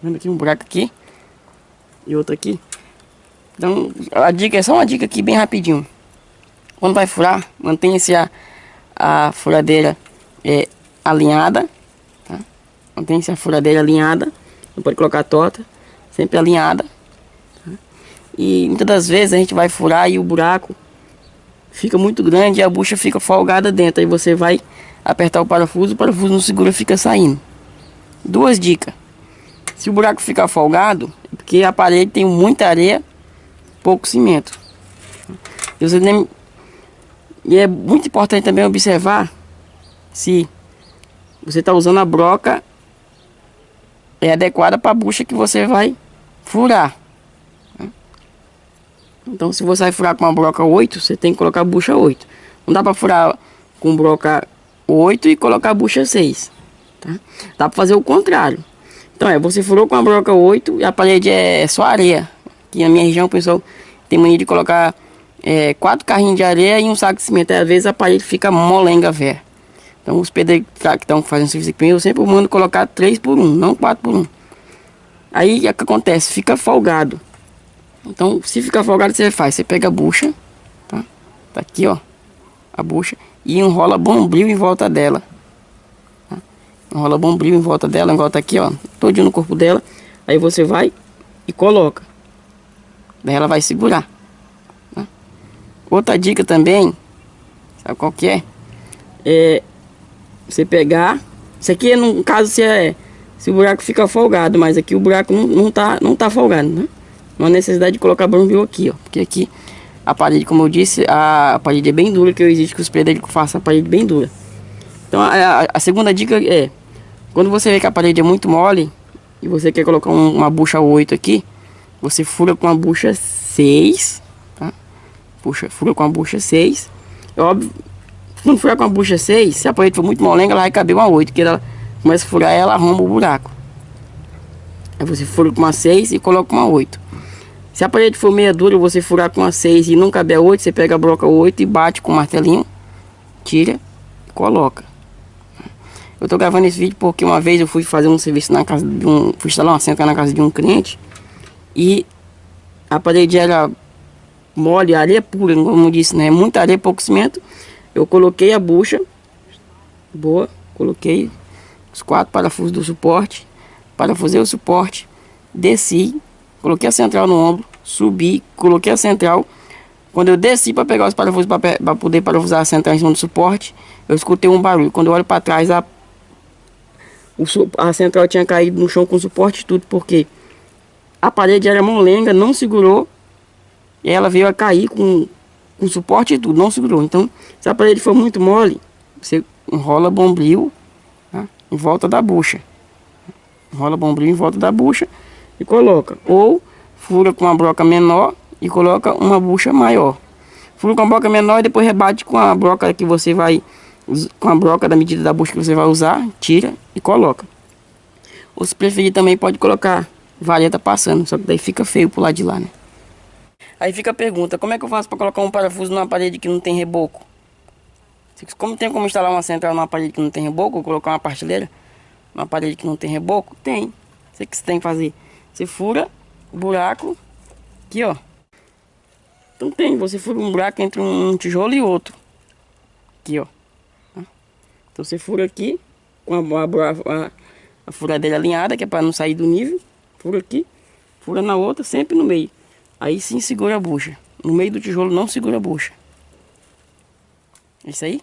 Vendo aqui um buraco aqui e outro aqui. Então a dica é só uma dica aqui bem rapidinho. Quando vai furar, mantenha-se a furadeira alinhada, tá? Mantenha-se a furadeira alinhada, não pode colocar torta, sempre alinhada, tá? E muitas das vezes a gente vai furar e o buraco fica muito grande e a bucha fica folgada dentro. Aí você vai apertar o parafuso não segura, fica saindo. Duas dicas: se o buraco ficar folgado, é porque a parede tem muita areia, pouco cimento. E é muito importante também observar se você está usando a broca adequada para a bucha que você vai furar. Então, se você vai furar com uma broca 8, você tem que colocar a bucha 8. Não dá para furar com broca 8 e colocar a bucha 6, tá? Dá para fazer o contrário. Então, você furou com a broca 8 e a parede é só areia. Aqui na minha região, o pessoal tem mania de colocar 4 carrinhos de areia e um saco de cimento. Às vezes a parede fica molenga, velho. Então os pedreiros que estão fazendo serviço comigo, eu sempre mando colocar 3 por 1, não 4 por 1. Aí o que acontece? Fica folgado. Então se ficar folgado, você pega a bucha, tá? Tá aqui, ó, a bucha, e enrola bombril em volta dela, tá? Enrola bombril em volta dela, envolta aqui, ó, todinho no corpo dela. Aí você vai e coloca. Daí ela vai segurar. Outra dica também, sabe qual que é? Você pegar, isso aqui é no caso se o buraco fica folgado, mas aqui o buraco não tá folgado, né? Não há necessidade de colocar bombril aqui, ó, porque aqui a parede, como eu disse, a parede é bem dura, que eu exijo que os pedreiros façam a parede bem dura. Então a segunda dica é, quando você vê que a parede é muito mole e você quer colocar uma bucha 8 aqui, você fura com a bucha 6, tá? Fura com a bucha 6. É óbvio, quando furar com a bucha 6, se a parede for muito molenga, ela vai caber uma 8, porque ela começa a furar, ela arromba o buraco. Aí você fura com uma 6 e coloca uma 8. Se a parede for meia dura, você furar com uma 6 e não caber a 8, você pega a broca 8 e bate com o martelinho, tira e coloca. Eu tô gravando esse vídeo porque uma vez eu fui fazer um serviço na casa de fui instalar uma central na casa de um cliente e a parede era mole, areia pura, como eu disse, né? Muita areia, pouco cimento. Eu coloquei a bucha, boa, coloquei os 4 parafusos do suporte, parafusei o suporte, desci, coloquei a central no ombro, subi, coloquei a central. Quando eu desci para pegar os parafusos para poder parafusar a central em cima do suporte, eu escutei um barulho. Quando eu olho para trás, a central tinha caído no chão com o suporte e tudo, porque a parede era molenga, não segurou, e ela veio a cair com suporte e tudo, não segurou. Então, se a parede for muito mole, você enrola bombril, tá? Em volta da bucha. Enrola bombril em volta da bucha e coloca. Ou fura com uma broca menor e coloca uma bucha maior. Fura com a broca menor e depois rebate com a broca que você vai, com a broca da medida da bucha que você vai usar, tira e coloca. Ou se preferir também pode colocar vareta passando, só que daí fica feio pro lado de lá, né? Aí fica a pergunta, como é que eu faço para colocar um parafuso numa parede que não tem reboco? Como tem como instalar uma central numa parede que não tem reboco, ou colocar uma partilheira numa parede que não tem reboco? Tem. Isso que você tem que fazer. Você fura o buraco aqui, ó. Então você fura um buraco entre um tijolo e outro. Aqui, ó. Então você fura aqui com a furadeira alinhada, que é para não sair do nível. Fura aqui, fura na outra, sempre no meio. Aí sim segura a bucha. No meio do tijolo não segura a bucha. É isso aí.